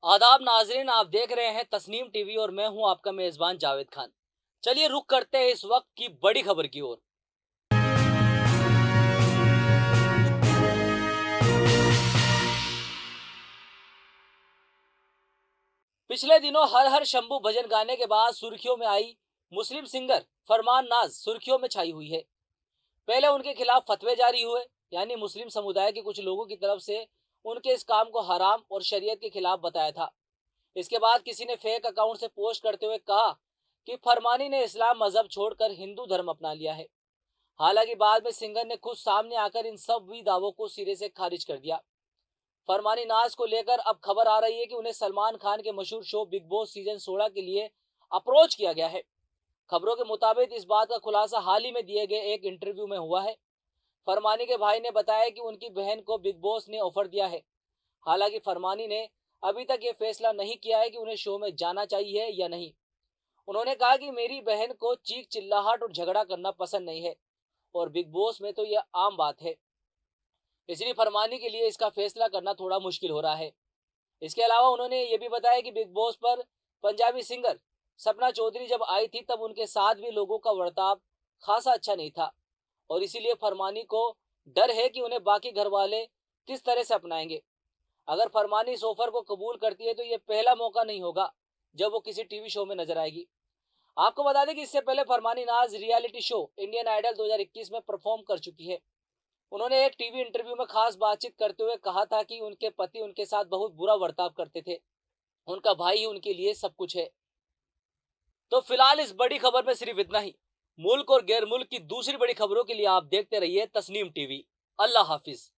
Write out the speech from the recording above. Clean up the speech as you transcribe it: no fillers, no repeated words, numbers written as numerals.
आदाब नाजरीन, आप देख रहे हैं तस्नीम टीवी और मैं हूं आपका मेजबान जावेद खान। चलिए रुक करते हैं इस वक्त की बड़ी खबर की ओर। पिछले दिनों हर हर शंभू भजन गाने के बाद सुर्खियों में आई मुस्लिम सिंगर फरमान नाज सुर्खियों में छाई हुई है। पहले उनके खिलाफ फतवे जारी हुए, यानी मुस्लिम समुदाय के कुछ लोगों की तरफ से उनके इस काम को हराम और शरीयत के खिलाफ बताया था। इसके बाद किसी ने फेक अकाउंट से पोस्ट करते हुए कहा कि फरमानी ने इस्लाम मजहब छोड़कर हिंदू धर्म अपना लिया है। हालांकि बाद में सिंगर ने खुद सामने आकर इन सब भी दावों को सिरे से खारिज कर दिया। फरमानी नाज को लेकर अब खबर आ रही है कि उन्हें सलमान खान के मशहूर शो बिग बॉस सीजन 16 के लिए अप्रोच किया गया है। खबरों के मुताबिक इस बात का खुलासा हाल ही में दिए गए एक इंटरव्यू में हुआ है। फरमानी के भाई ने बताया कि उनकी बहन को बिग बॉस ने ऑफर दिया है। हालांकि फरमानी ने अभी तक ये फैसला नहीं किया है कि उन्हें शो में जाना चाहिए या नहीं। उन्होंने कहा कि मेरी बहन को चीख चिल्लाहट और झगड़ा करना पसंद नहीं है और बिग बॉस में तो यह आम बात है, इसलिए फरमानी के लिए इसका फैसला करना थोड़ा मुश्किल हो रहा है। इसके अलावा उन्होंने ये भी बताया कि बिग बॉस पर पंजाबी सिंगर सपना चौधरी जब आई थी तब उनके साथ भी लोगों का बर्ताव खासा अच्छा नहीं था और इसीलिए फरमानी को डर है कि उन्हें बाकी घर वाले किस तरह से अपनाएंगे। अगर फरमानी इस ऑफर को कबूल करती है तो ये पहला मौका नहीं होगा जब वो किसी टीवी शो में नजर आएगी। आपको बता दें कि इससे पहले फरमानी नाज रियलिटी शो इंडियन आइडल 2021 में परफॉर्म कर चुकी है। उन्होंने एक टीवी इंटरव्यू में खास बातचीत करते हुए कहा था कि उनके पति उनके साथ बहुत बुरा बर्ताव करते थे, उनका भाई ही उनके लिए सब कुछ है। तो फिलहाल इस बड़ी खबर में सिर्फ इतना ही। मुल्क और गैर मुल्क की दूसरी बड़ी खबरों के लिए आप देखते रहिए तस्नीम टीवी। अल्लाह हाफिज।